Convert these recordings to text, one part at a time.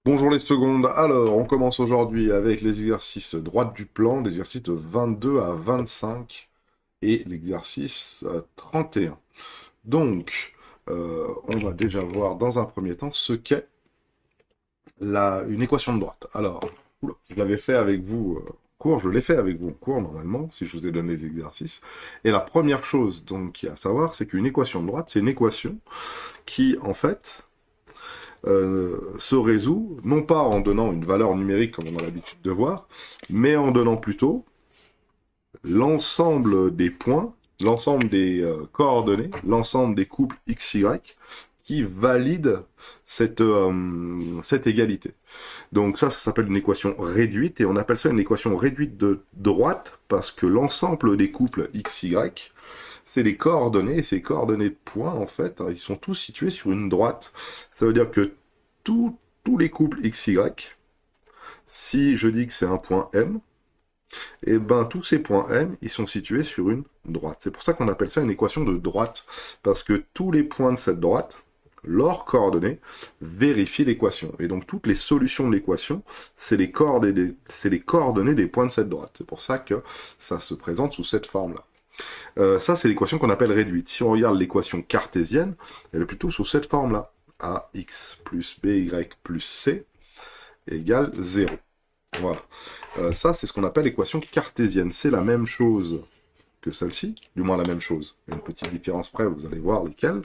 Bonjour les secondes, alors on commence aujourd'hui avec les exercices droite du plan, l'exercice 22 à 25 et l'exercice 31. Donc, on va déjà voir dans un premier temps ce qu'est une équation de droite. Alors, oula, je l'avais fait avec vous en cours, je l'ai fait avec vous en cours normalement, si je vous ai donné les exercices. Et la première chose donc qu'il y a à savoir, c'est qu'une équation de droite, c'est une équation qui en fait se résout, non pas en donnant une valeur numérique comme on a l'habitude de voir, mais en donnant plutôt l'ensemble des points, l'ensemble des coordonnées, l'ensemble des couples XY qui valident cette égalité. Donc ça s'appelle une équation réduite, et on appelle ça une équation réduite de droite, parce que l'ensemble des couples XY, c'est les coordonnées, et ces coordonnées de points, en fait, ils sont tous situés sur une droite. Ça veut dire que tous les couples XY, si je dis que c'est un point M, et ben tous ces points M, ils sont situés sur une droite. C'est pour ça qu'on appelle ça une équation de droite, parce que tous les points de cette droite, leurs coordonnées, vérifient l'équation. Et donc toutes les solutions de l'équation, c'est les coordonnées des points de cette droite. C'est pour ça que ça se présente sous cette forme-là. Ça, c'est l'équation qu'on appelle réduite. Si on regarde l'équation cartésienne, elle est plutôt sous cette forme-là. AX plus BY plus C égale 0. Voilà. Ça, c'est ce qu'on appelle l'équation cartésienne. C'est la même chose que celle-ci, du moins la même chose. Il y a une petite différence près, vous allez voir lesquelles.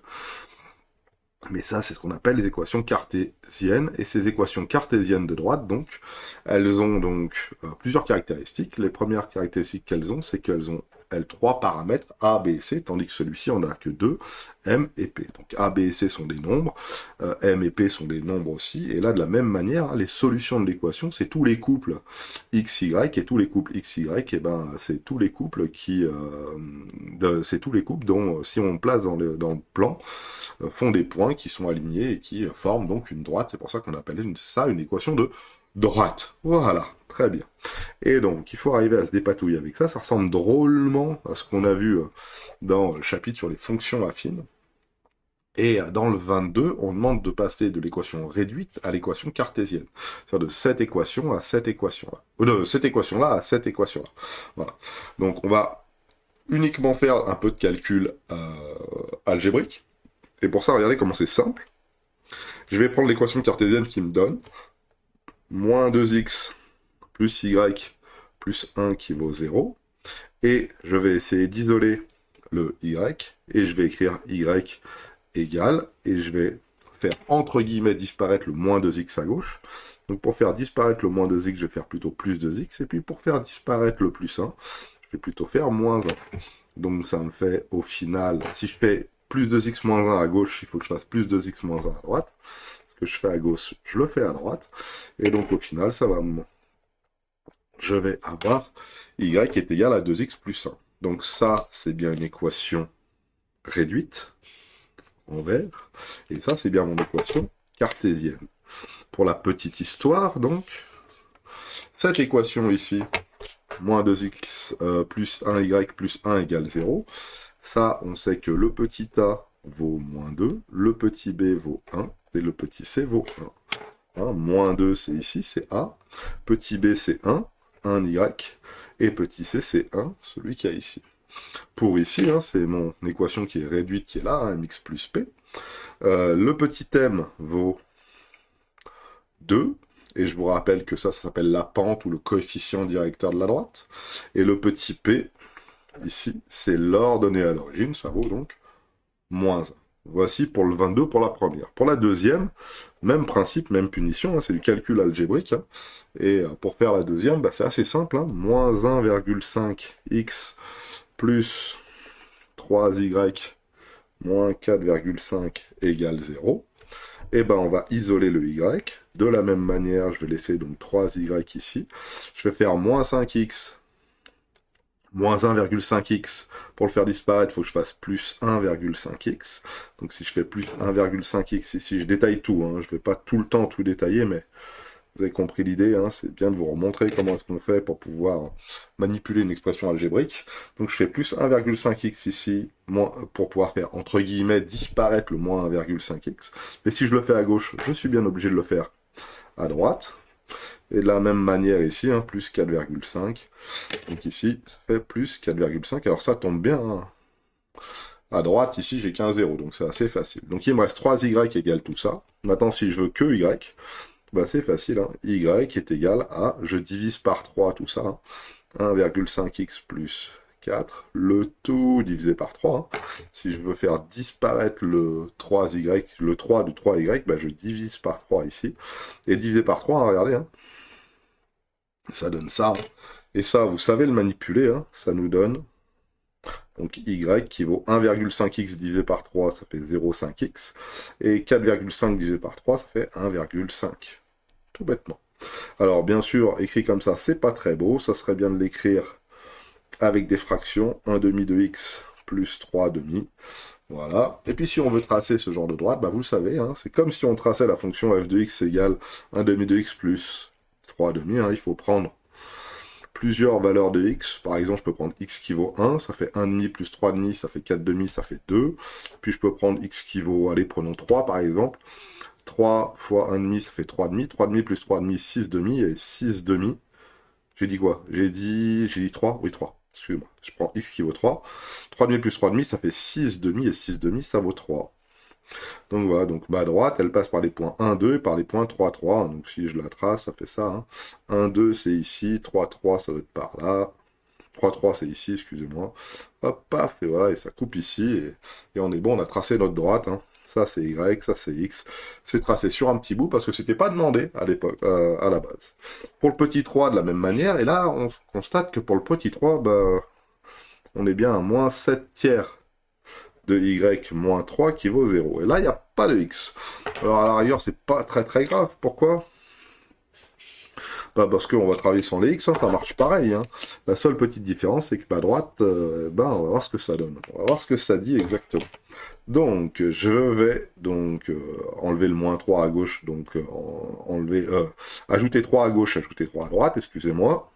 Mais ça, c'est ce qu'on appelle les équations cartésiennes. Et ces équations cartésiennes de droite, donc, elles ont donc plusieurs caractéristiques. Les premières caractéristiques qu'elles ont, c'est qu'elles ont trois paramètres, A, B et C, tandis que celui-ci en a que deux, M et P. Donc A, B et C sont des nombres, M et P sont des nombres aussi. Et là, de la même manière, hein, les solutions de l'équation, c'est tous les couples X, Y, et tous les couples X, Y, et ben, c'est tous les couples c'est tous les couples dont, si on place dans le plan, font des points qui sont alignés et qui forment donc une droite. C'est pour ça qu'on appelle ça une équation de droite. Voilà, très bien. Et donc, il faut arriver à se dépatouiller avec ça. Ça ressemble drôlement à ce qu'on a vu dans le chapitre sur les fonctions affines. Et dans le 22, on demande de passer de l'équation réduite à l'équation cartésienne. C'est-à-dire de cette équation à cette équation-là. De cette équation-là à cette équation-là. Voilà. Donc, on va uniquement faire un peu de calcul algébrique. Et pour ça, regardez comment c'est simple. Je vais prendre l'équation cartésienne qui me donne moins 2x plus y plus 1 qui vaut 0. Et je vais essayer d'isoler le y. Et je vais écrire y égale. Et je vais faire entre guillemets disparaître le moins 2x à gauche. Donc pour faire disparaître le moins 2x, je vais faire plutôt plus 2x. Et puis pour faire disparaître le plus 1, je vais plutôt faire moins 1. Donc ça me fait au final, si je fais plus 2x moins 1 à gauche, il faut que je fasse plus 2x moins 1 à droite. Ce que je fais à gauche, je le fais à droite. Et donc au final, je vais avoir y est égal à 2x plus 1. Donc ça, c'est bien une équation réduite en vert. Et ça, c'est bien mon équation cartésienne. Pour la petite histoire, donc, cette équation ici, moins 2x plus 1y plus 1 égale 0, ça, on sait que le petit a vaut moins 2, le petit b vaut 1, et le petit c vaut 1. Hein, moins 2, c'est ici, c'est a. Petit b, c'est 1y. Et petit c, c'est 1, celui qu'il y a ici. Pour ici, hein, c'est mon équation qui est réduite, qui est là, hein, mx plus p. Le petit m vaut 2. Et je vous rappelle que ça s'appelle la pente ou le coefficient directeur de la droite. Et le petit p, ici, c'est l'ordonnée à l'origine, ça vaut donc moins 1. Voici pour le 22 pour la première. Pour la deuxième, même principe, même punition, hein, c'est du calcul algébrique. Hein, et pour faire la deuxième, bah, c'est assez simple. Hein, moins 1,5x plus 3y moins 4,5 égale 0. Et ben on va isoler le y. De la même manière, je vais laisser donc 3y ici. Je vais faire moins 5x moins 1,5x, pour le faire disparaître, il faut que je fasse plus 1,5x. Donc si je fais plus 1,5x ici, je détaille tout, hein, je ne vais pas tout le temps tout détailler, mais vous avez compris l'idée, hein, c'est bien de vous remontrer comment est-ce qu'on fait pour pouvoir manipuler une expression algébrique. Donc je fais plus 1,5x ici, pour pouvoir faire, entre guillemets, disparaître le moins 1,5x. Mais si je le fais à gauche, je suis bien obligé de le faire à droite. Et de la même manière ici, hein, plus 4,5. Donc ici, ça fait plus 4,5. Alors ça tombe bien, hein. À droite, ici, j'ai qu'un 0, donc c'est assez facile. Donc il me reste 3y égale tout ça. Maintenant, si je veux que y, bah, c'est facile, hein. Y est égal à, je divise par 3 tout ça, hein. 1,5x plus 4, le tout divisé par 3. Hein. Si je veux faire disparaître le 3y, le 3 de 3y, bah, je divise par 3 ici. Et divisé par 3, hein, regardez, hein, ça donne ça. Hein. Et ça, vous savez le manipuler, hein, ça nous donne donc y qui vaut 1,5x divisé par 3, ça fait 0,5x. Et 4,5 divisé par 3, ça fait 1,5. Tout bêtement. Alors bien sûr, écrit comme ça, c'est pas très beau. Ça serait bien de l'écrire avec des fractions. 1 demi de x plus 3 demi. Voilà. Et puis si on veut tracer ce genre de droite, bah, vous le savez, hein, c'est comme si on traçait la fonction f de x égale 1 demi de x plus 3 demi. Hein, il faut prendre plusieurs valeurs de x. Par exemple, je peux prendre x qui vaut 1, ça fait 1,5 plus 3,5, ça fait 4,5, ça fait 2. Puis je peux prendre x qui vaut, allez, prenons 3 par exemple. 3 fois 1,5, ça fait 3,5. 3,5 plus 3,5, 6,5. Et 6,5, j'ai dit quoi? J'ai dit 3? Oui, 3. Excusez-moi. Je prends x qui vaut 3. 3,5 plus 3,5, ça fait 6,5. Et 6,5, ça vaut 3. Donc voilà, donc ma droite, elle passe par les points 1, 2 et par les points 3, 3. Donc si je la trace, ça fait ça. Hein. 1, 2, c'est ici. 3, 3, ça doit être par là. 3, 3, c'est ici, excusez-moi. Hop, paf, et voilà, et ça coupe ici. Et on est bon, on a tracé notre droite. Hein. Ça, c'est Y, ça, c'est X. C'est tracé sur un petit bout parce que c'était pas demandé à l'époque, à la base. Pour le petit 3, de la même manière. Et là, on constate que pour le petit 3, bah, on est bien à moins 7 tiers de y moins 3 qui vaut 0. Et là, il n'y a pas de x. Alors à la rigueur, c'est pas très grave. Pourquoi? Bah parce qu'on va travailler sans les x, hein, ça marche pareil. Hein. La seule petite différence, c'est que à droite, ben, on va voir ce que ça donne. On va voir ce que ça dit exactement. Donc, je vais donc enlever le moins 3 à gauche, donc ajouter 3 à gauche, ajouter 3 à droite, excusez-moi.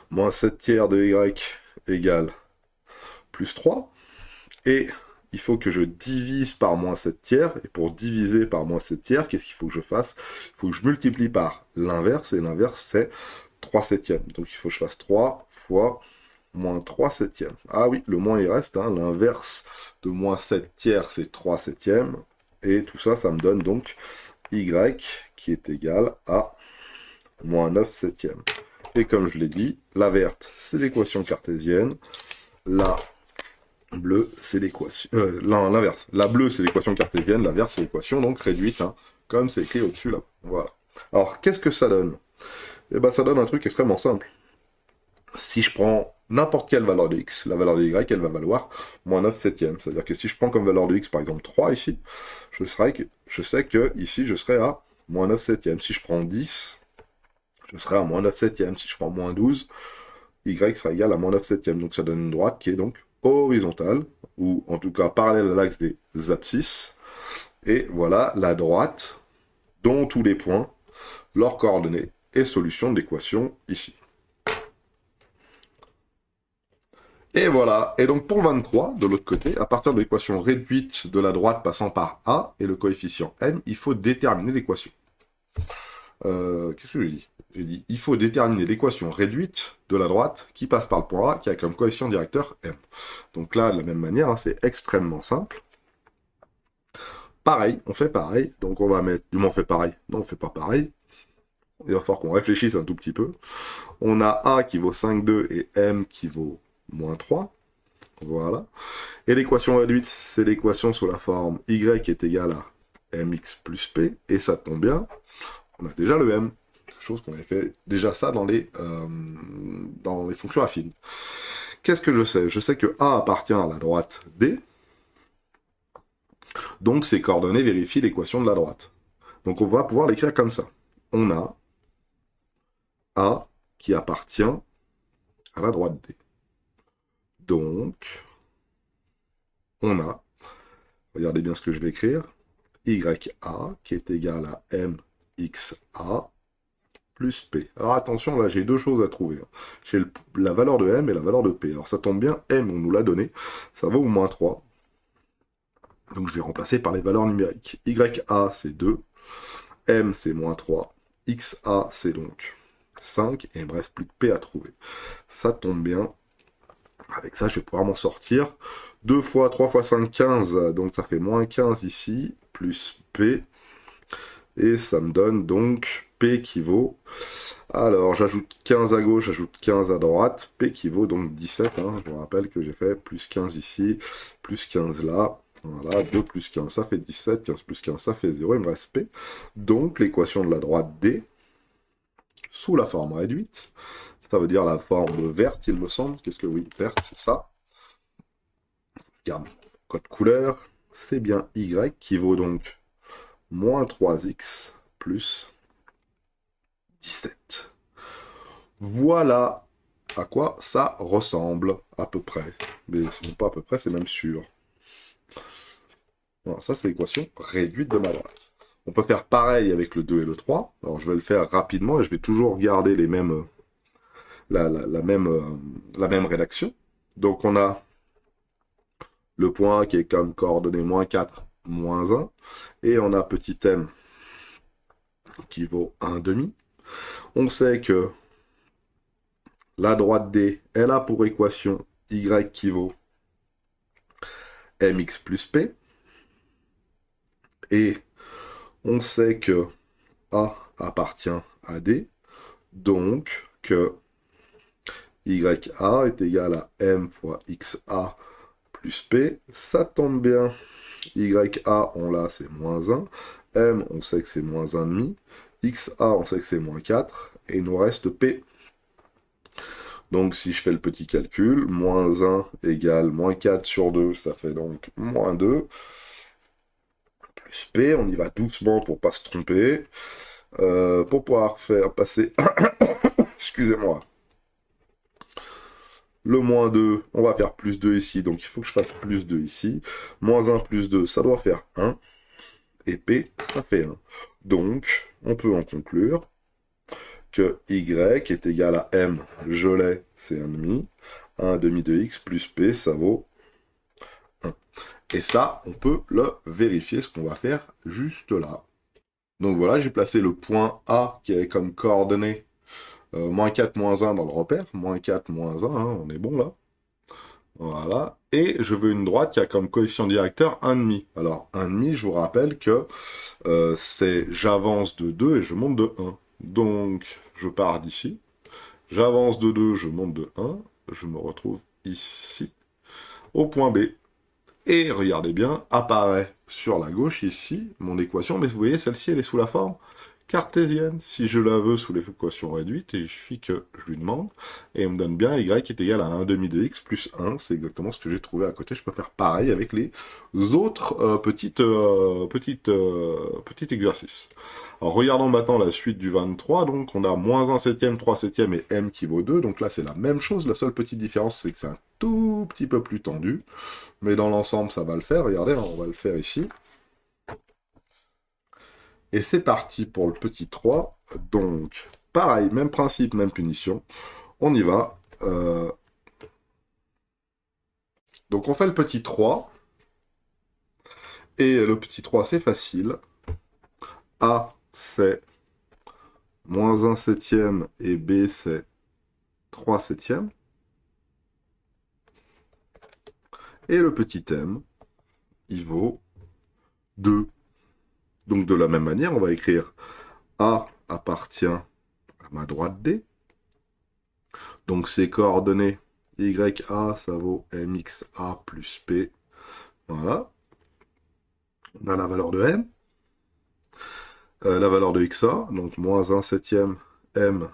Moins 7 tiers de y égale plus 3. Et il faut que je divise par moins 7 tiers. Et pour diviser par moins 7 tiers, qu'est-ce qu'il faut que je fasse? Il faut que je multiplie par l'inverse. Et l'inverse, c'est 3 septièmes. Donc il faut que je fasse 3 fois moins 3 septièmes. Ah oui, le moins il reste. Hein. L'inverse de moins 7 tiers, c'est 3 septièmes. Et tout ça, ça me donne donc y qui est égal à moins 9 septièmes. Et comme je l'ai dit, la verte, c'est l'équation cartésienne. La bleue, c'est l'équation. L'inverse. La bleue, c'est l'équation cartésienne. La verte, c'est l'équation donc réduite, hein, comme c'est écrit au-dessus là. Voilà. Alors, qu'est-ce que ça donne? Eh ben, ça donne un truc extrêmement simple. Si je prends n'importe quelle valeur de x, la valeur de y, elle va valoir moins 9 septièmes. C'est-à-dire que si je prends comme valeur de x, par exemple 3 ici, je sais que ici, je serai à moins 9 septièmes. Si je prends 10, je serai à moins 9 septièmes. Si je prends moins 12, y sera égal à moins 9 septièmes. Donc ça donne une droite qui est donc horizontale, ou en tout cas parallèle à l'axe des abscisses. Et voilà la droite dont tous les points, leurs coordonnées et solution d'équation ici. Et voilà, et donc pour le 23, de l'autre côté, à partir de l'équation réduite de la droite passant par A et le coefficient m, il faut déterminer l'équation. Qu'est-ce que j'ai dit? J'ai dit, il faut déterminer l'équation réduite de la droite qui passe par le point A, qui a comme coefficient directeur m. Donc là, de la même manière, hein, c'est extrêmement simple. Pareil, on fait pareil, donc on va mettre... Du moins, on fait pareil. Non, on fait pas pareil. Il va falloir qu'on réfléchisse un tout petit peu. On a A qui vaut 5,2 et M qui vaut moins 3. Voilà. Et l'équation réduite, c'est l'équation sous la forme Y est égal à mx plus p. Et ça tombe bien, on a déjà le M. Chose qu'on avait fait déjà ça dans les fonctions affines. Qu'est-ce que je sais? Je sais que A appartient à la droite D. Donc ces coordonnées vérifient l'équation de la droite. Donc on va pouvoir l'écrire comme ça. On a A qui appartient à la droite D. Donc, on a, regardez bien ce que je vais écrire, YA qui est égal à MXA plus P. Alors attention, là j'ai deux choses à trouver. J'ai la valeur de M et la valeur de P. Alors ça tombe bien, M on nous l'a donné, ça vaut moins 3. Donc je vais remplacer par les valeurs numériques. YA c'est 2, M, c'est moins 3. XA, c'est donc 5. Et il me reste plus que P à trouver. Ça tombe bien. Avec ça, je vais pouvoir m'en sortir. 2 fois 3 fois 5, 15. Donc ça fait moins 15 ici, plus P. Et ça me donne donc P qui vaut... Alors, j'ajoute 15 à gauche, j'ajoute 15 à droite. P qui vaut donc 17. Hein. Je vous rappelle que j'ai fait plus 15 ici, plus 15 là. Voilà, 2 plus 15, ça fait 17. 15 plus 15, ça fait 0. Il me reste P. Donc, l'équation de la droite D, sous la forme réduite, ça veut dire la forme verte, il me semble. Qu'est-ce que oui, verte, c'est ça. Regarde, code couleur, c'est bien Y qui vaut donc moins 3x plus 17. Voilà à quoi ça ressemble, à peu près. Mais c'est pas à peu près, c'est même sûr. Voilà, ça c'est l'équation réduite de ma droite. On peut faire pareil avec le 2 et le 3. Alors je vais le faire rapidement et je vais toujours garder les mêmes, la même rédaction. Donc on a le point qui est comme coordonnée moins 4, moins 1. Et on a petit m qui vaut 1,5. On sait que la droite D, elle a pour équation y qui vaut mx plus p. Et on sait que A appartient à D, donc que YA est égal à M fois XA plus P. Ça tombe bien. YA, on l'a, c'est moins 1. M, on sait que c'est moins 1,5. XA, on sait que c'est moins 4. Et il nous reste P. Donc si je fais le petit calcul, moins 1 égale moins 4 sur 2, ça fait donc moins 2. Plus P, on y va doucement pour pas se tromper. Pour pouvoir faire passer... Excusez-moi. Le moins 2, on va faire plus 2 ici, donc il faut que je fasse plus 2 ici. Moins 1 plus 2, ça doit faire 1. Et P, ça fait 1. Donc, on peut en conclure que Y est égal à M, je l'ai, c'est 1,5. 1,5 de X plus P, ça vaut 1. Et ça, on peut le vérifier, ce qu'on va faire juste là. Donc voilà, j'ai placé le point A qui est comme coordonnée moins 4, moins 1 dans le repère. Moins 4, moins 1, hein, on est bon là. Voilà. Et je veux une droite qui a comme coefficient directeur 1,5. Alors 1,5, je vous rappelle que c'est j'avance de 2 et je monte de 1. Donc je pars d'ici. J'avance de 2, je monte de 1. Je me retrouve ici, au point B. Et regardez bien, apparaît sur la gauche ici mon équation, mais vous voyez, celle-ci, elle est sous la forme cartésienne. Si je la veux sous l'équation réduite, il suffit que je lui demande, et elle me donne bien y est égal à 1,5 de x plus 1, c'est exactement ce que j'ai trouvé à côté. Je peux faire pareil avec les autres petits exercices. Alors regardons maintenant la suite du 23, donc on a moins 1 septième, 3 septièmes et m qui vaut 2, donc là c'est la même chose, la seule petite différence c'est que c'est un tout petit peu plus tendu, mais dans l'ensemble ça va le faire. Regardez, on va le faire ici. Et c'est parti pour le petit 3. Donc, pareil, même principe, même punition. On y va. Donc, on fait le petit 3. Et le petit 3, c'est facile. A, c'est moins 1 septième. Et B, c'est 3 septièmes. Et le petit m, il vaut 2. Donc, de la même manière, on va écrire A appartient à ma droite D. Donc, ses coordonnées YA, ça vaut MXA plus P. Voilà. On a la valeur de M. La valeur de XA, donc moins 1 septième M,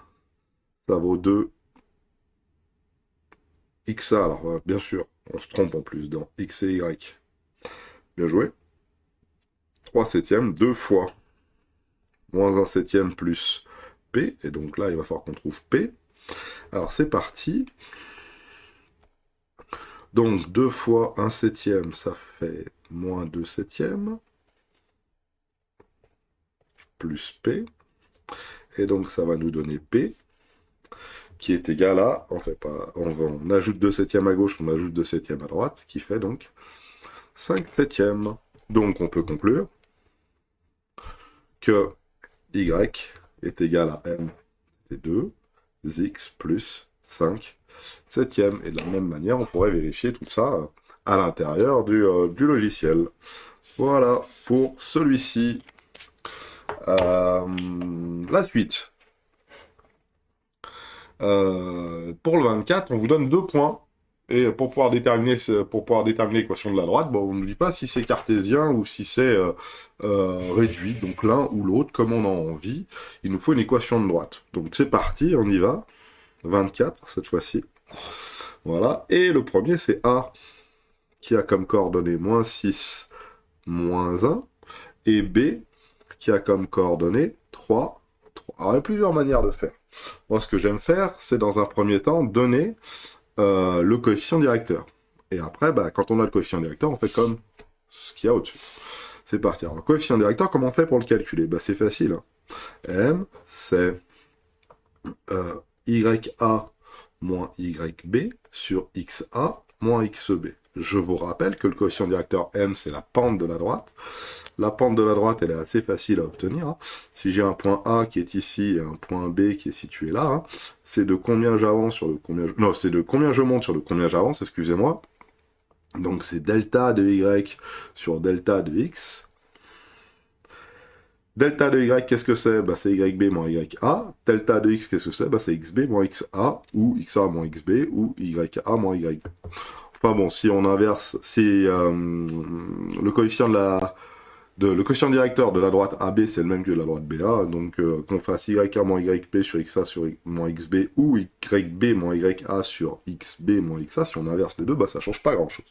ça vaut 2 XA. Alors, bien sûr, on se trompe en plus dans X et Y. Bien joué. 3 septièmes, 2 fois moins 1 septième plus P. Et donc là, il va falloir qu'on trouve P. Alors, c'est parti. Donc, 2 fois 1 septième, ça fait moins 2 septièmes. Plus P. Et donc, ça va nous donner P, qui est égal à, on fait pas, on ajoute 2 septièmes à gauche, on ajoute 2 septièmes à droite, ce qui fait donc 5 septièmes. Donc, on peut conclure que y est égal à m et 2 x plus 5 septième. Et de la même manière, on pourrait vérifier tout ça à l'intérieur du logiciel. Voilà pour celui-ci. La suite. Pour le 24, on vous donne 2 points. Et pour pouvoir déterminer l'équation de la droite, bon, on ne nous dit pas si c'est cartésien ou si c'est réduit, donc l'un ou l'autre, comme on en a envie. Il nous faut une équation de droite. Donc c'est parti, on y va. 24 cette fois-ci. Voilà. Et le premier, c'est A, qui a comme coordonnée moins 6, moins 1. Et B, qui a comme coordonnée 3, 3. Alors, il y a plusieurs manières de faire. Moi, ce que j'aime faire, c'est dans un premier temps donner le coefficient directeur. Et après, bah, quand on a le coefficient directeur, on fait comme ce qu'il y a au-dessus. C'est parti. Alors, le coefficient directeur, comment on fait pour le calculer? Bah, c'est facile. Hein. M, c'est YA moins YB sur XA moins XB. Je vous rappelle que le coefficient directeur M, c'est la pente de la droite. La pente de la droite, elle est assez facile à obtenir. Hein. Si j'ai un point A qui est ici et un point B qui est situé là, hein, c'est de combien j'avance sur le combien... Non, c'est de combien je monte sur le combien j'avance, excusez-moi. Donc c'est delta de Y sur delta de X. Delta de Y, qu'est-ce que c'est? Bah, c'est YB moins YA. Delta de X, qu'est-ce que c'est? Bah, c'est XB moins XA, ou XA moins XB, ou YA moins YB. Enfin bon, si on inverse, si le coefficient le coefficient directeur de la droite AB, c'est le même que de la droite BA, donc qu'on fasse YA moins YB sur XA sur moins XB, ou YB moins YA sur XB moins XA, si on inverse les deux, bah, ça change pas grand-chose.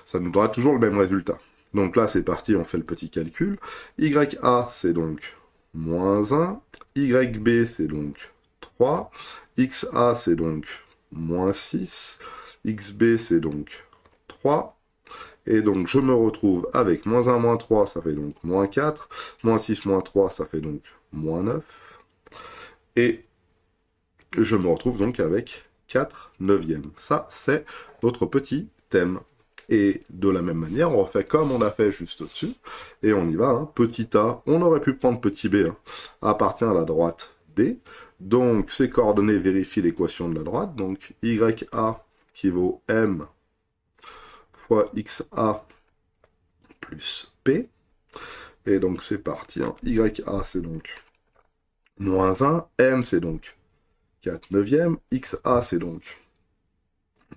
Ça nous donnera toujours le même résultat. Donc là, c'est parti, on fait le petit calcul. YA, c'est donc moins 1. YB, c'est donc 3. XA, c'est donc moins 6. XB, c'est donc 3. Et donc, je me retrouve avec moins 1, moins 3, ça fait donc moins 4. Moins 6, moins 3, ça fait donc moins 9. Et je me retrouve donc avec 4 neuvièmes. Ça, c'est notre petit thème. Et de la même manière, on refait comme on a fait juste au-dessus. Et on y va. Hein. Petit a, on aurait pu prendre petit b, hein, appartient à la droite D. Donc, ces coordonnées vérifient l'équation de la droite. Donc, YA qui vaut M fois XA plus P. Et donc, c'est parti. Hein. YA, c'est donc moins 1. M, c'est donc 4 neuvièmes. XA, c'est donc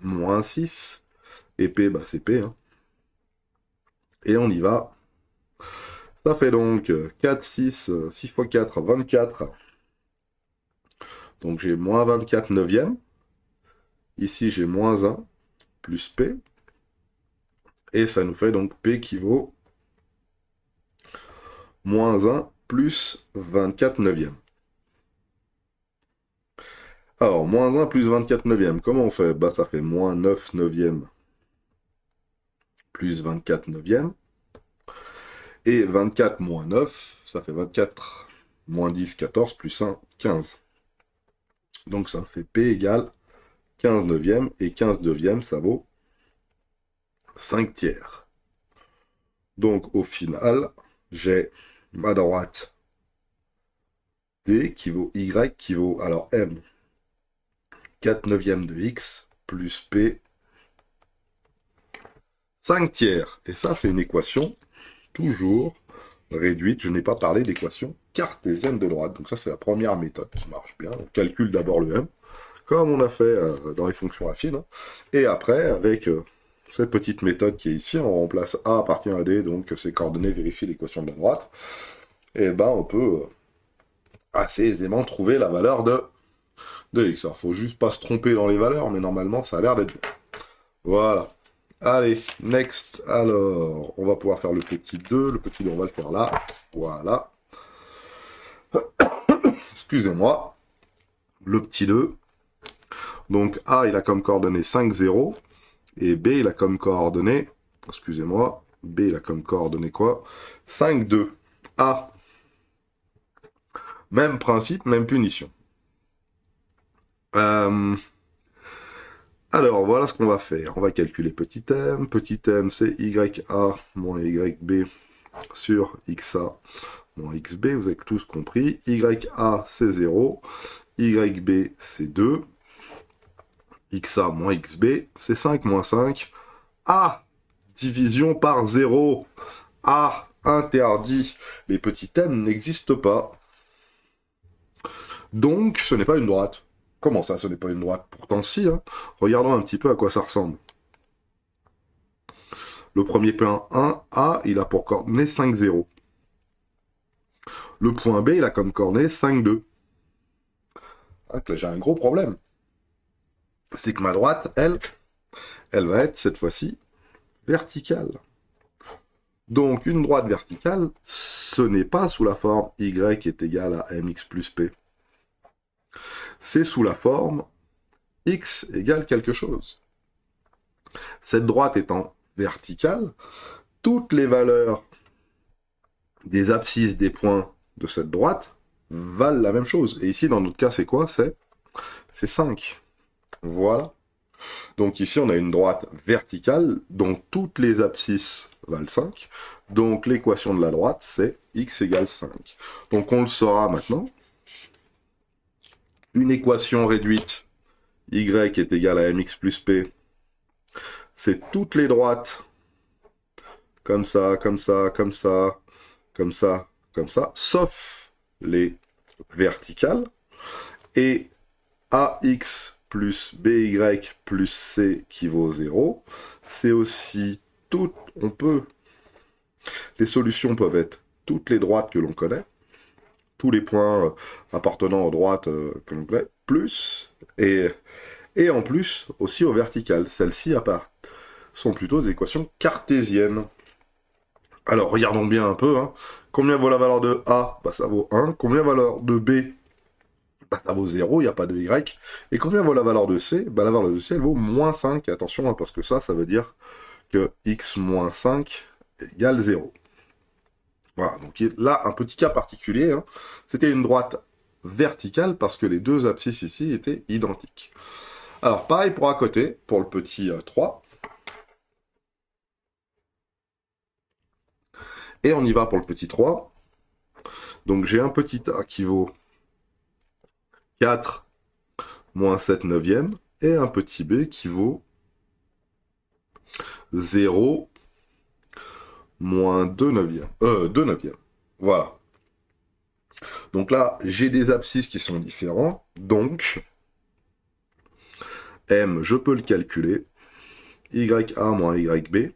moins 6. Et P, bah, c'est P. Hein. Et on y va. Ça fait donc 4, 6, 6 fois 4, 24. Donc j'ai moins 24 neuvièmes. Ici, j'ai moins 1 plus P. Et ça nous fait donc P qui vaut moins 1 plus 24 neuvièmes. Alors, moins 1 plus 24 neuvièmes, comment on fait? Bah, ça fait moins 9 neuvièmes plus 24 neuvièmes. Et 24 moins 9, ça fait 24 moins 10, 14, plus 1, 15. Donc ça fait P égale 15 neuvièmes. Et 15 neuvièmes, ça vaut 5 tiers. Donc au final, j'ai ma droite D qui vaut Y qui vaut, alors M, 4 neuvièmes de X plus P 5 tiers. Et ça, c'est une équation toujours réduite. Je n'ai pas parlé d'équation cartésienne de droite. Donc ça, c'est la première méthode qui marche bien. On calcule d'abord le M, comme on a fait dans les fonctions affines. Hein. Et après, avec cette petite méthode qui est ici, on remplace A appartient à D, donc ces coordonnées vérifient l'équation de la droite. Et ben, on peut assez aisément trouver la valeur de X. Alors, faut juste pas se tromper dans les valeurs, mais normalement, ça a l'air d'être bon. Voilà. Allez, next. Alors, on va pouvoir faire le petit 2. Le petit 2, on va le faire là. Voilà. Excusez-moi. Le petit 2. Donc, A, il a comme coordonnée 5, 0. Et B, il a comme coordonnée... Excusez-moi. B, il a comme coordonnée quoi? 5, 2. A. Même principe, même punition. Alors, voilà ce qu'on va faire. On va calculer petit m. Petit m, c'est YA moins YB sur XA moins xb, vous avez tous compris. Ya, c'est 0. YB, c'est 2. XA moins XB, c'est 5 moins 5. A, division par 0. A, interdit. Les petits m n'existent pas. Donc, ce n'est pas une droite. Comment ça, ce n'est pas une droite? Pourtant, si. Hein. Regardons un petit peu à quoi ça ressemble. Le premier point 1, A, il a pour coordonnée 5, 0. Le point B, il a comme coordonnée 5, 2. Ah, là, j'ai un gros problème. C'est que ma droite, elle va être, cette fois-ci, verticale. Donc, une droite verticale, ce n'est pas sous la forme y est égal à mx plus p. C'est sous la forme x égale quelque chose. Cette droite étant verticale, toutes les valeurs des abscisses des points de cette droite valent la même chose. Et ici, dans notre cas, c'est quoi? C'est 5. Voilà. Donc ici, on a une droite verticale dont toutes les abscisses valent 5. Donc l'équation de la droite, c'est x égale 5. Donc on le saura maintenant. Une équation réduite, y est égal à mx plus p, c'est toutes les droites, comme ça, comme ça, comme ça, comme ça, comme ça, sauf les verticales. Et ax plus by plus c qui vaut 0, c'est aussi tout, les solutions peuvent être toutes les droites que l'on connaît, tous les points appartenant aux droites que l'on connaît, plus, et en plus aussi aux verticales. Celles-ci sont plutôt des équations cartésiennes. Alors regardons bien un peu, hein. Combien vaut la valeur de A? Bah, ça vaut 1. Combien vaut la valeur de B? Bah, ça vaut 0, il n'y a pas de Y. Et combien vaut la valeur de C? Bah, la valeur de C, elle vaut moins 5. Attention, hein, parce que ça veut dire que x moins 5 égale 0. Voilà, donc là, un petit cas particulier. Hein. C'était une droite verticale parce que les deux abscisses ici étaient identiques. Alors, pareil pour à côté, pour le petit 3. Et on y va pour le petit 3. Donc, j'ai un petit a qui vaut 4 moins 7 neuvième, et un petit b qui vaut 0 moins 2 neuvième. 2 neuvième. Voilà. Donc là, j'ai des abscisses qui sont différents. Donc, m, je peux le calculer. Ya moins yb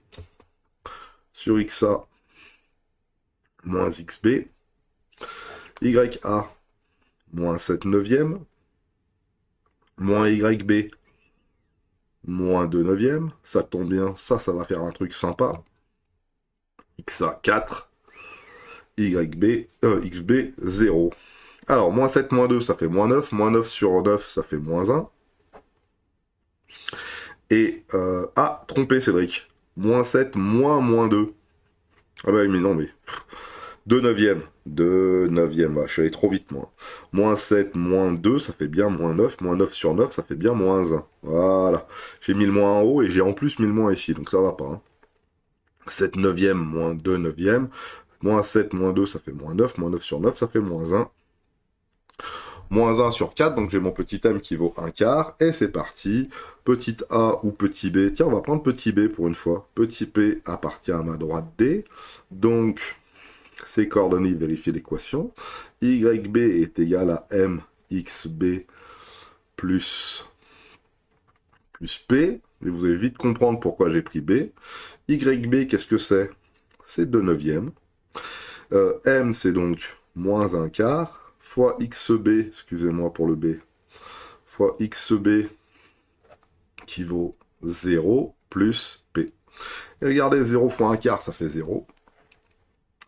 sur xa moins xb. Ya moins 7 neuvième moins yb moins 2 neuvième. Ça tombe bien, ça va faire un truc sympa. xa 4. xb 0. Alors, moins 7, moins 2, ça fait moins 9. Moins 9 sur 9, ça fait moins 1. Et, trompé Cédric. Moins 7, moins 2. Ah bah mais non, mais... 2 neuvièmes. 2 neuvièmes, bah, je suis allé trop vite, moi. Moins 7, moins 2, ça fait bien moins 9. Moins 9 sur 9, ça fait bien moins 1. Voilà. J'ai mis le moins en haut et j'ai en plus mis le moins ici, donc ça va pas. Hein. 7 neuvièmes moins 2 neuvièmes. Moins 7, moins 2, ça fait moins 9. Moins 9 sur 9, ça fait moins 1. Moins 1 sur 4, donc j'ai mon petit m qui vaut 1 quart. Et c'est parti. Petit a ou petit b. Tiens, on va prendre petit b pour une fois. Petit p appartient à ma droite D. Donc, ces coordonnées, vérifier l'équation. YB est égal à mxb plus p. Et vous allez vite comprendre pourquoi j'ai pris b. YB, qu'est-ce que c'est? C'est 2 neuvièmes. M, c'est donc moins 1 quart, fois xb, excusez-moi pour le b, fois xb qui vaut 0 plus p. Et regardez, 0 fois 1 quart, ça fait 0.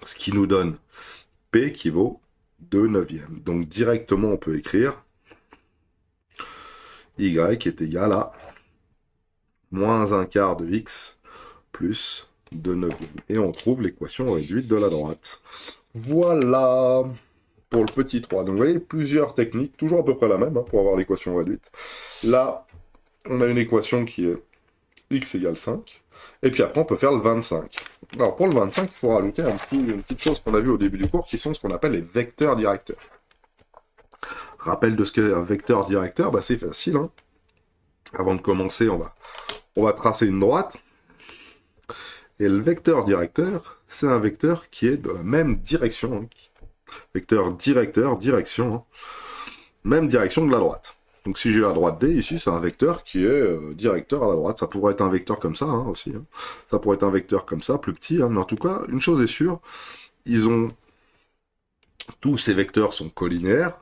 Ce qui nous donne p qui vaut 2 neuvièmes. Donc directement, on peut écrire y est égal à moins 1 quart de x plus 2 neuvièmes. Et on trouve l'équation réduite de la droite. Voilà pour le petit 3. Donc vous voyez, plusieurs techniques, toujours à peu près la même, hein, pour avoir l'équation réduite. Là, on a une équation qui est x égale 5. Et puis après, on peut faire le 25. Alors pour le 25, il faut rajouter une petite chose qu'on a vue au début du cours, qui sont ce qu'on appelle les vecteurs directeurs. Rappel de ce qu'est un vecteur directeur, bah c'est facile, hein. Avant de commencer, on va tracer une droite. Et le vecteur directeur, c'est un vecteur qui est de la même direction. Hein. Vecteur directeur, direction, hein. Même direction que la droite. Donc si j'ai la droite D, ici, c'est un vecteur qui est directeur à la droite. Ça pourrait être un vecteur comme ça, hein, aussi. Hein. Ça pourrait être un vecteur comme ça, plus petit. Hein. Mais en tout cas, une chose est sûre, tous ces vecteurs sont collinéaires.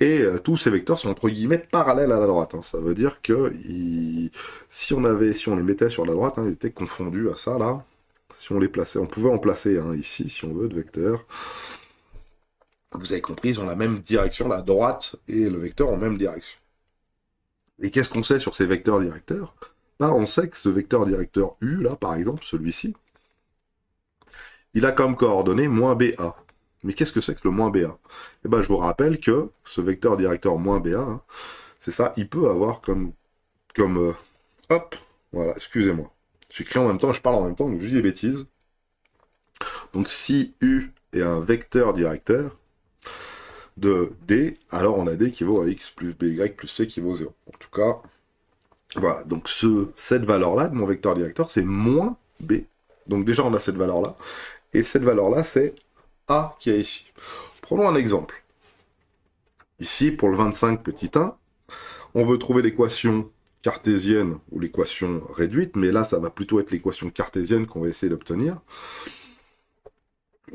Et tous ces vecteurs sont entre guillemets parallèles à la droite. Hein. Ça veut dire que si on les mettait sur la droite, hein, ils étaient confondus à ça là. Si on les plaçait, on pouvait en placer ici si on veut de vecteurs. Vous avez compris, ils ont la même direction, la droite et le vecteur ont même direction. Et qu'est-ce qu'on sait sur ces vecteurs directeurs? Ben, on sait que ce vecteur directeur U, là par exemple, celui-ci, il a comme coordonnée moins BA. Mais qu'est-ce que c'est que le moins BA? Eh ben, je vous rappelle que ce vecteur directeur moins BA, hein, c'est ça, il peut avoir hop, voilà, excusez-moi. J'écris en même temps, je parle en même temps, donc je dis des bêtises. Donc si U est un vecteur directeur de D, alors on a D qui vaut à X plus BY plus C qui vaut 0. En tout cas, voilà, donc cette valeur-là de mon vecteur directeur, c'est moins B. Donc déjà, on a cette valeur-là. Et cette valeur-là, c'est A qui est ici. Prenons un exemple. Ici, pour le 25 petit 1, on veut trouver l'équation cartésienne ou l'équation réduite, mais là, ça va plutôt être l'équation cartésienne qu'on va essayer d'obtenir,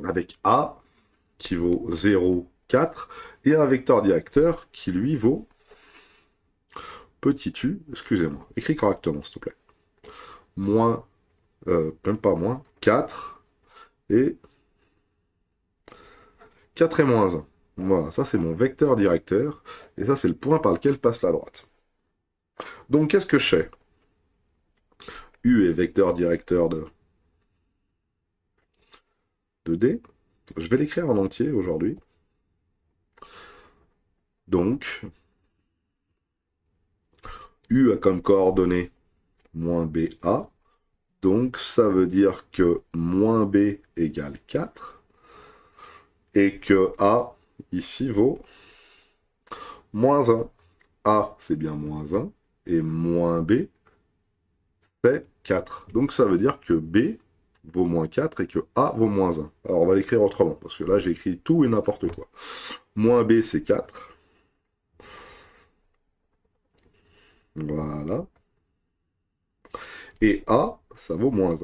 avec A qui vaut 0, 4, et un vecteur directeur qui, lui, vaut petit u, excusez-moi, écris correctement, s'il te plaît, moins, même pas moins, 4, et 4 et moins 1. Voilà, ça c'est mon vecteur directeur, et ça c'est le point par lequel passe la droite. Donc qu'est-ce que je sais? U est vecteur directeur de D. Je vais l'écrire en entier aujourd'hui. Donc, U a comme coordonnée moins BA. Donc, ça veut dire que moins B égale 4. Et que A, ici, vaut moins 1. A, c'est bien moins 1. Et moins B, c'est 4. Donc, ça veut dire que B vaut moins 4 et que A vaut moins 1. Alors, on va l'écrire autrement, parce que là, j'ai écrit tout et n'importe quoi. Moins B, c'est 4. Voilà. Et A, ça vaut moins 1.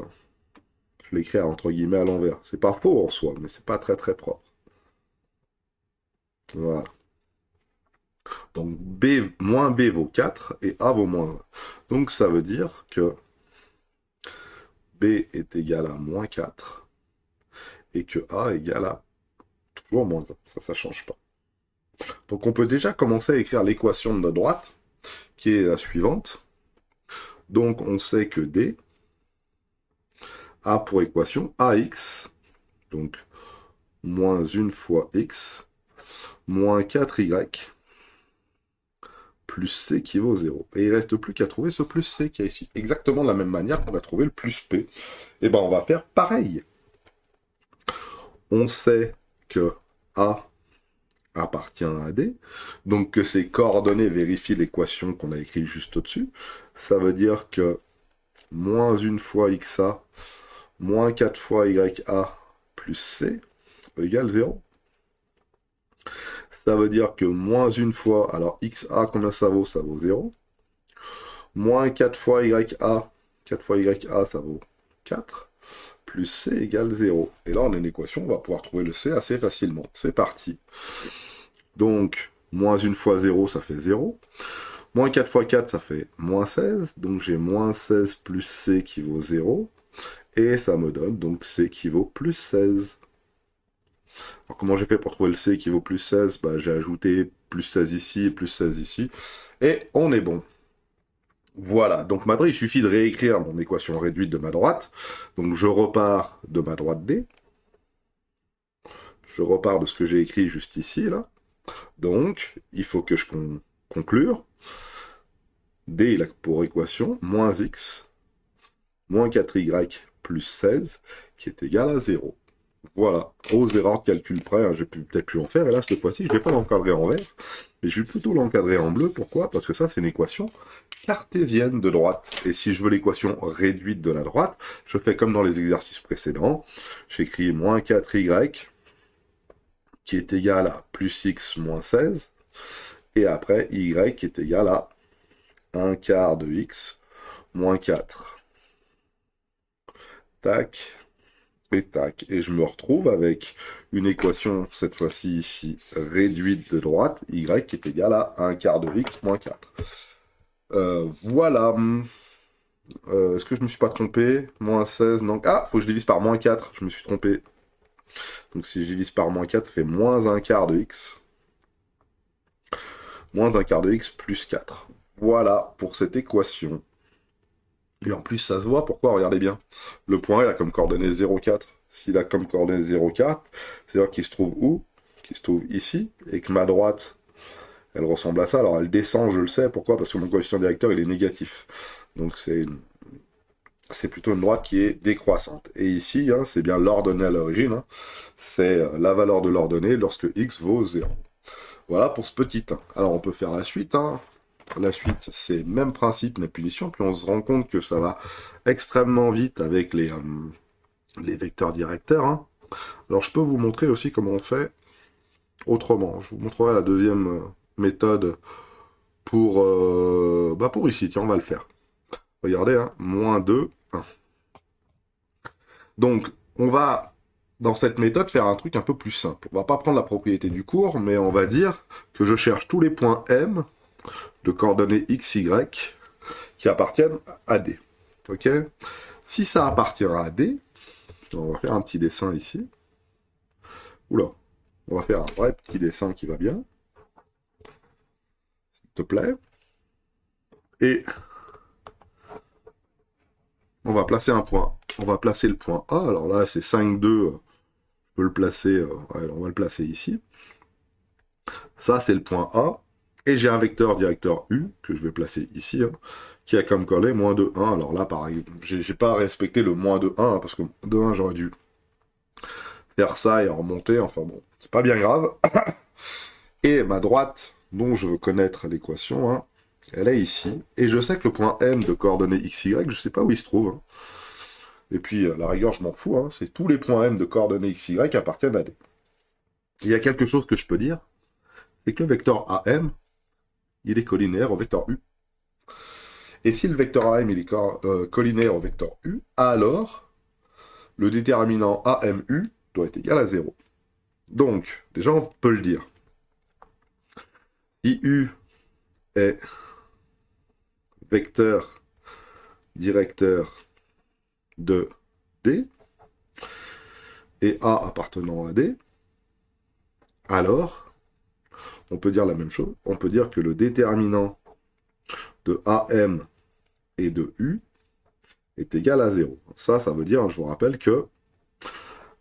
Je l'écris entre guillemets à l'envers. C'est pas faux en soi, mais c'est pas très très propre. Voilà. Donc B, moins B vaut 4 et A vaut moins 1. Donc ça veut dire que B est égal à moins 4 et que A est égal à toujours moins 1. Ça change pas. Donc on peut déjà commencer à écrire l'équation de notre droite, qui est la suivante. Donc on sait que D a pour équation AX, donc moins 1 fois X, moins 4Y, plus C qui vaut 0. Et il ne reste plus qu'à trouver ce plus C qui est ici. Exactement de la même manière qu'on a trouvé le plus P. Et bien on va faire pareil. On sait que A appartient à D, donc que ses coordonnées vérifient l'équation qu'on a écrite juste au-dessus. Ça veut dire que moins 1 fois XA, moins 4 fois YA, plus C égale 0. Ça veut dire que moins 1 fois, alors XA, combien ça vaut? Ça vaut 0. Moins 4 fois YA, 4 fois YA, ça vaut 4. Plus C égale 0. Et là, on a une équation, on va pouvoir trouver le C assez facilement. C'est parti. Donc, moins 1 fois 0, ça fait 0. Moins 4 fois 4, ça fait moins 16. Donc, j'ai moins 16 plus C qui vaut 0. Et ça me donne donc C qui vaut plus 16. Alors, comment j'ai fait pour trouver le C qui vaut plus 16? Bah, j'ai ajouté plus 16 ici et plus 16 ici. Et on est bon. Voilà, donc maintenant il suffit de réécrire mon équation réduite de ma droite. Donc je repars de ma droite D. Je repars de ce que j'ai écrit juste ici, là. Donc, il faut que je conclure. D, il a pour équation moins X, moins 4y plus 16 qui est égal à 0. Voilà, aux erreurs de calcul près, hein, j'ai peut-être pu en faire, et là cette fois-ci je ne vais pas l'encadrer en vert, mais je vais plutôt l'encadrer en bleu. Pourquoi? Parce que ça c'est une équation cartésienne de droite, et si je veux l'équation réduite de la droite, je fais comme dans les exercices précédents, j'écris moins 4y qui est égal à plus x moins 16, et après y qui est égal à 1 quart de x moins 4. Tac, et tac. Et je me retrouve avec une équation, cette fois-ci ici, réduite de droite, y qui est égal à 1 quart de x moins 4. Voilà. Est-ce que je me suis pas trompé? Moins 16, donc... Ah, faut que je divise par moins 4, je me suis trompé. Donc si je divise par moins 4, ça fait moins 1 quart de x. Moins 1 quart de x plus 4. Voilà pour cette équation. Et en plus, ça se voit, pourquoi? Regardez bien. Le point, il a comme coordonnée 0,4. S'il a comme coordonnée 0,4, c'est-à-dire qu'il se trouve où? Qu'il se trouve ici, et que ma droite, elle ressemble à ça. Alors, elle descend, je le sais. Pourquoi? Parce que mon coefficient directeur, il est négatif. Donc, c'est plutôt une droite qui est décroissante. Et ici, hein, c'est bien l'ordonnée à l'origine. Hein. C'est la valeur de l'ordonnée lorsque x vaut 0. Voilà pour ce petit 1. Alors, on peut faire la suite. Hein. La suite, c'est le même principe, la punition, puis on se rend compte que ça va extrêmement vite avec les vecteurs directeurs. Hein. Alors je peux vous montrer aussi comment on fait autrement. Je vous montrerai la deuxième méthode pour ici. Tiens, on va le faire. Regardez, hein, moins 2, 1. Donc, on va, dans cette méthode, faire un truc un peu plus simple. On va pas prendre la propriété du cours, mais on va dire que je cherche tous les points M de coordonnées x, y qui appartiennent à D. Ok? Si ça appartient à D, on va faire un petit dessin ici. Oula, on va faire un vrai petit dessin qui va bien. S'il te plaît. Et on va placer un point. On va placer le point A. Alors là, c'est 5, 2. Je peux le placer. Ouais, on va le placer ici. Ça, c'est le point A. Et j'ai un vecteur directeur U que je vais placer ici, hein, qui a comme coordonnée moins 2, 1. Alors là, pareil, j'ai pas respecté le moins 2, 1, hein, parce que de 1, j'aurais dû faire ça et remonter. Enfin bon, c'est pas bien grave. Et ma droite, dont je veux connaître l'équation, hein, elle est ici. Et je sais que le point M de coordonnées x, y, je ne sais pas où il se trouve. Hein. Et puis, à la rigueur, je m'en fous. Hein, c'est tous les points M de coordonnées x, y appartiennent à D. Il y a quelque chose que je peux dire, c'est que le vecteur AM, il est collinaire au vecteur U. Et si le vecteur AM il est collinaire au vecteur U, alors le déterminant AMU doit être égal à 0. Donc, déjà, on peut le dire. Si U est vecteur directeur de D et A appartenant à D, alors on peut dire la même chose. On peut dire que le déterminant de AM et de U est égal à 0. Ça veut dire, je vous rappelle que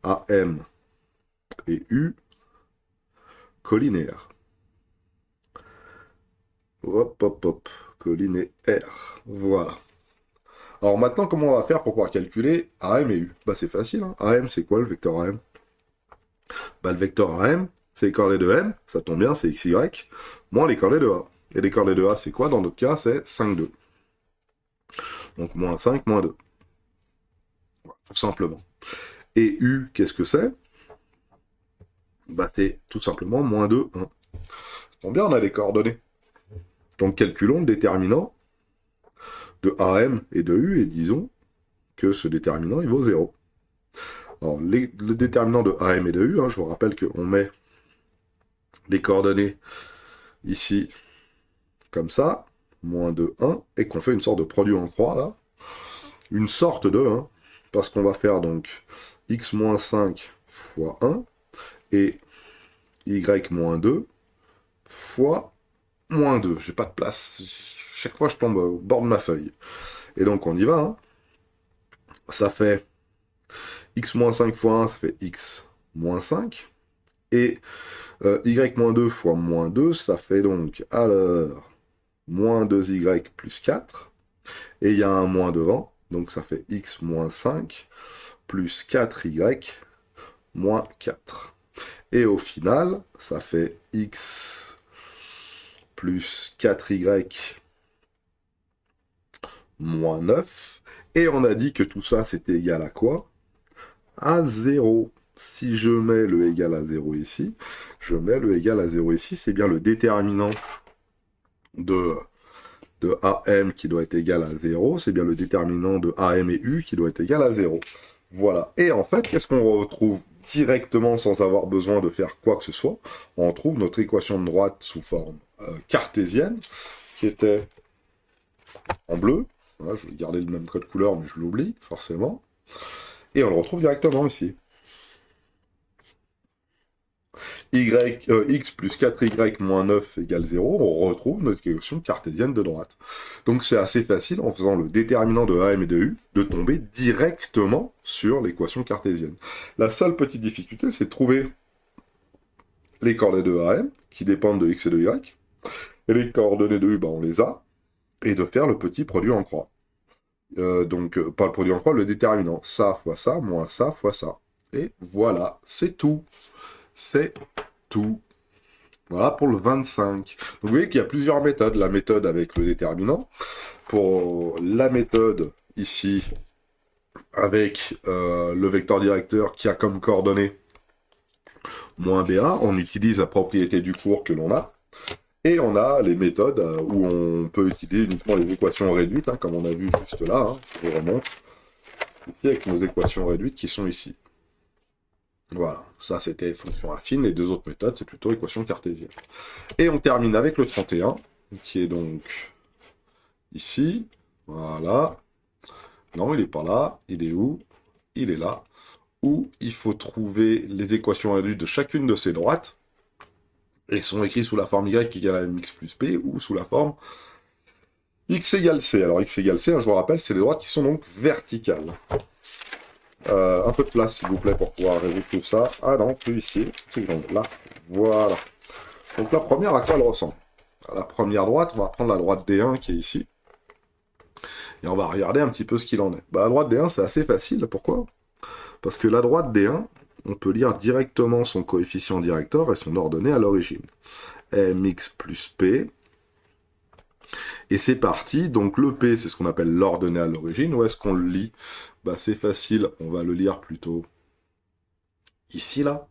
AM et U collinaires. Hop, hop, hop, collinaires. Voilà. Alors maintenant, comment on va faire pour pouvoir calculer AM et U? Bah c'est facile, hein. AM c'est quoi le vecteur AM? Bah le vecteur AM, c'est les coordonnées de M, ça tombe bien, c'est XY, moins les coordonnées de A. Et les coordonnées de A, c'est quoi? Dans notre cas, c'est 5, 2. Donc moins 5, moins 2. Voilà, tout simplement. Et U, qu'est-ce que c'est? Bah c'est tout simplement moins 2, 1. Ça tombe bien, on a les coordonnées. Donc calculons le déterminant de AM et de U, et disons que ce déterminant, il vaut 0. Alors, le déterminant de AM et de U, hein, je vous rappelle qu'on met les coordonnées ici, comme ça, moins 2, 1, et qu'on fait une sorte de produit en croix, là. Une sorte de, hein, parce qu'on va faire donc x moins 5 fois 1, et y moins 2 fois moins 2. J'ai pas de place. Chaque fois, je tombe au bord de ma feuille. Et donc, on y va. Hein. Ça fait x moins 5 fois 1, ça fait x moins 5. Et y moins 2 fois moins 2, ça fait donc, alors, moins 2y plus 4. Et il y a un moins devant. Donc ça fait x moins 5 plus 4y moins 4. Et au final, ça fait x plus 4y moins 9. Et on a dit que tout ça, c'était égal à quoi? À 0. Si je mets le égal à 0 ici, je mets le égal à 0 ici, c'est bien le déterminant de AM qui doit être égal à 0, c'est bien le déterminant de AM et U qui doit être égal à 0. Voilà. Et en fait, qu'est-ce qu'on retrouve directement sans avoir besoin de faire quoi que ce soit? On trouve notre équation de droite sous forme cartésienne, qui était en bleu. Voilà, je vais garder le même code couleur, mais je l'oublie, forcément. Et on le retrouve directement ici. X plus 4y moins 9 égale 0, on retrouve notre équation cartésienne de droite. Donc c'est assez facile, en faisant le déterminant de AM et de U, de tomber directement sur l'équation cartésienne. La seule petite difficulté, c'est de trouver les coordonnées de AM, qui dépendent de X et de Y, et les coordonnées de U, ben, on les a, et de faire le petit produit en croix. Pas le produit en croix, le déterminant. Ça fois ça, moins ça fois ça. Et voilà, c'est tout. C'est tout. Voilà pour le 25. Donc vous voyez qu'il y a plusieurs méthodes. La méthode avec le déterminant. Pour la méthode ici, avec le vecteur directeur qui a comme coordonnée moins BA, on utilise la propriété du cours que l'on a. Et on a les méthodes où on peut utiliser uniquement les équations réduites, hein, comme on a vu juste là. Hein, je remonte. Ici avec nos équations réduites qui sont ici. Voilà, ça c'était fonction affine, les deux autres méthodes c'est plutôt équation cartésienne. Et on termine avec le 31, qui est donc ici, voilà. Non, il n'est pas là, il est où? Il est là, où il faut trouver les équations réduites de chacune de ces droites, et sont écrites sous la forme y égale à mx plus p, ou sous la forme x égale c. Alors x égale c, hein, je vous rappelle, c'est les droites qui sont donc verticales. Un peu de place, s'il vous plaît, pour pouvoir résoudre tout ça. Ah non, plus ici. C'est donc là. Voilà. Donc la première, à quoi elle ressemble? À la première droite, on va prendre la droite D1 qui est ici. Et on va regarder un petit peu ce qu'il en est. Bah, la droite D1, c'est assez facile. Pourquoi? Parce que la droite D1, on peut lire directement son coefficient directeur et son ordonnée à l'origine. Mx plus P. Et c'est parti. Donc le P, c'est ce qu'on appelle l'ordonnée à l'origine. Où est-ce qu'on le lit? Bah, c'est facile, on va le lire plutôt ici, là.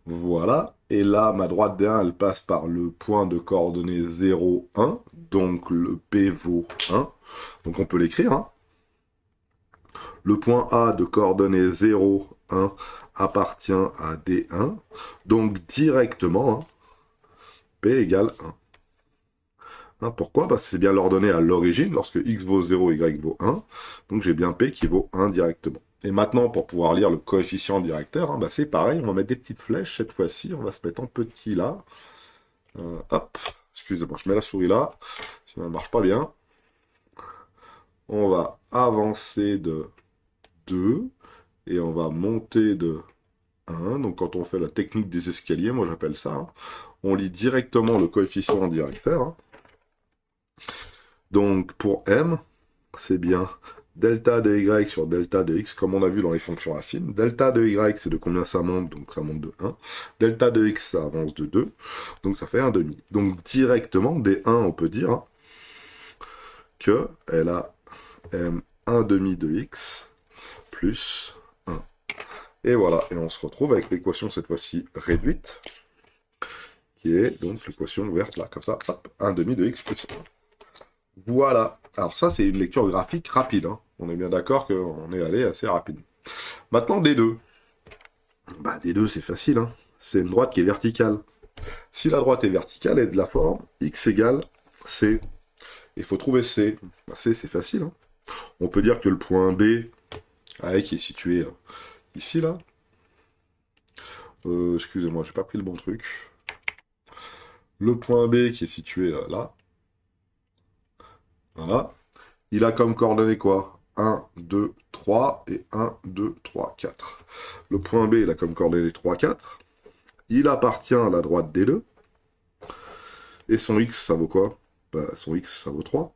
Voilà. Et là, ma droite D1, elle passe par le point de coordonnées 0, 1. Donc le P vaut 1. Donc on peut l'écrire. Hein. Le point A de coordonnées 0, 1 appartient à D1. Donc directement, hein, P égale 1. Hein, pourquoi? Parce que c'est bien l'ordonnée à l'origine, lorsque x vaut 0, y vaut 1. Donc j'ai bien P qui vaut 1 directement. Et maintenant, pour pouvoir lire le coefficient directeur, hein, bah, c'est pareil, on va mettre des petites flèches cette fois-ci. On va se mettre en petit là. Hop, excusez-moi, je mets la souris là, sinon elle ne marche pas bien. On va avancer de 2, et on va monter de 1. Donc quand on fait la technique des escaliers, moi j'appelle ça, hein, on lit directement le coefficient directeur. Hein. Donc pour m, c'est bien delta de y sur delta de x, comme on a vu dans les fonctions affines. Delta de y, c'est de combien ça monte? Donc ça monte de 1. Delta de x, ça avance de 2. Donc ça fait 1,5. Donc directement, des 1, on peut dire hein, qu'elle a m 1,5 de x plus 1. Et voilà, et on se retrouve avec l'équation cette fois-ci réduite, qui est donc l'équation ouverte là, comme ça, hop, 1,5 de x plus 1. Voilà. Alors ça, c'est une lecture graphique rapide. Hein. On est bien d'accord qu'on est allé assez rapide. Maintenant, D2. Bah, D2, c'est facile. Hein. C'est une droite qui est verticale. Si la droite est verticale, elle est de la forme x égale c. Il faut trouver c. Bah, c, c'est facile. Hein. On peut dire que le point B, qui est situé ici, là. Excusez-moi, j'ai pas pris le bon truc. Le point B qui est situé là. Voilà. Il a comme coordonnées quoi? 1, 2, 3 et 1, 2, 3, 4. Le point B, il a comme coordonnées 3, 4. Il appartient à la droite D2. Et son X, ça vaut quoi? Bah, son X, ça vaut 3.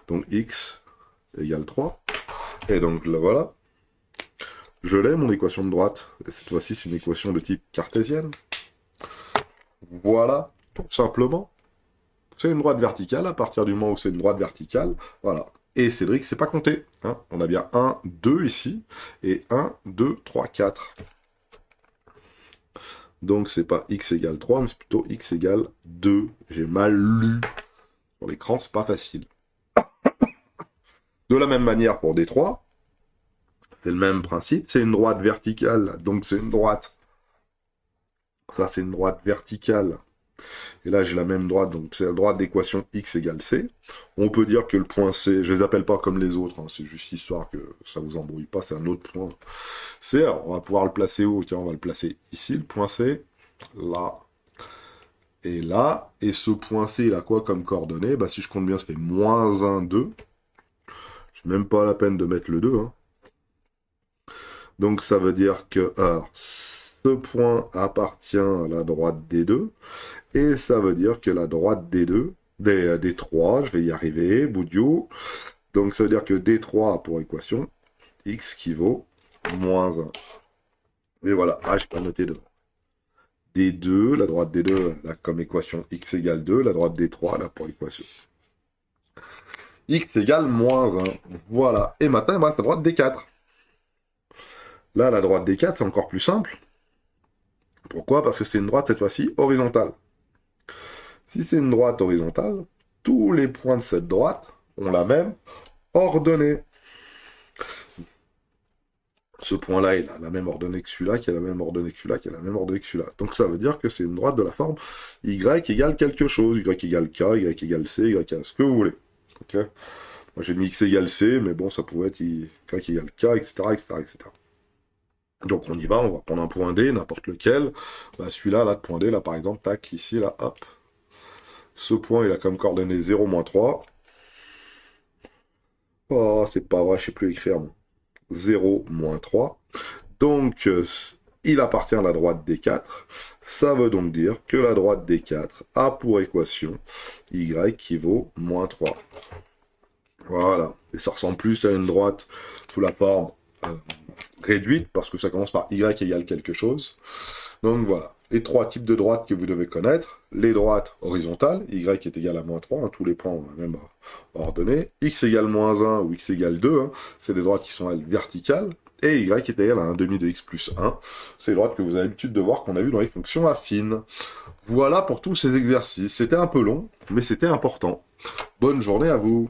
Donc X égale 3. Et donc là, voilà. Je l'ai, mon équation de droite. Et cette fois-ci, c'est une équation de type cartésienne. Voilà, tout simplement. C'est une droite verticale. À partir du moment où c'est une droite verticale, voilà. Et Cédric, c'est pas compté. Hein. On a bien 1, 2 ici. Et 1, 2, 3, 4. Donc c'est pas x égale 3, mais c'est plutôt x égale 2. J'ai mal lu. Sur l'écran, c'est pas facile. De la même manière pour D3, c'est le même principe. C'est une droite verticale, donc c'est une droite. Ça, c'est une droite verticale. Et là, j'ai la même droite, donc c'est la droite d'équation x égale c. On peut dire que le point C, je les appelle pas comme les autres, hein, c'est juste histoire que ça vous embrouille pas, c'est un autre point. C, alors, on va pouvoir le placer où? Tiens, on va le placer ici, le point C, là, et là. Et ce point C, il a quoi comme coordonnée? Bah, si je compte bien, ça fait moins 1, 2. Je n'ai même pas la peine de mettre le 2. Hein. Donc ça veut dire que alors, ce point appartient à la droite des 2. Et ça veut dire que la droite des 2, des 3, je vais y arriver, Boudiou. Donc ça veut dire que D3 a pour équation x qui vaut moins 1. Et voilà, ah, j'ai pas noté devant. D2, la droite des 2 a comme équation x égale 2, la droite des 3 a pour équation x égale moins 1. Voilà, et maintenant il me reste la droite des 4. Là, la droite des 4, c'est encore plus simple. Pourquoi? Parce que c'est une droite, cette fois-ci, horizontale. Si c'est une droite horizontale, tous les points de cette droite ont la même ordonnée. Ce point-là, il a la même ordonnée que celui-là, qui a la même ordonnée que celui-là, qui a la même ordonnée que celui-là. Donc ça veut dire que c'est une droite de la forme y égale quelque chose, y égale k, y égale c, y égale ce que vous voulez. Okay, moi j'ai mis x égale c, mais bon, ça pourrait être y égale k, etc., etc., etc. Donc on y va, on va prendre un point D, n'importe lequel. Bah, celui-là, là, de point D, là, par exemple, tac, ici, là, hop. Ce point, il a comme coordonnée 0, moins 3. Oh, c'est pas vrai, je sais plus écrire, moi. 0, moins 3. Donc, il appartient à la droite des 4. Ça veut donc dire que la droite des 4 a pour équation y qui vaut moins 3. Voilà. Et ça ressemble plus à une droite sous la forme réduite, parce que ça commence par y égale quelque chose. Donc voilà. Les trois types de droites que vous devez connaître. Les droites horizontales, y est égal à moins 3, hein, tous les points ont la même ordonnée. X égale moins 1 ou x égale 2, hein, c'est des droites qui sont elles verticales. Et y est égal à 1 demi de x plus 1. C'est les droites que vous avez l'habitude de voir qu'on a vu dans les fonctions affines. Voilà pour tous ces exercices. C'était un peu long, mais c'était important. Bonne journée à vous.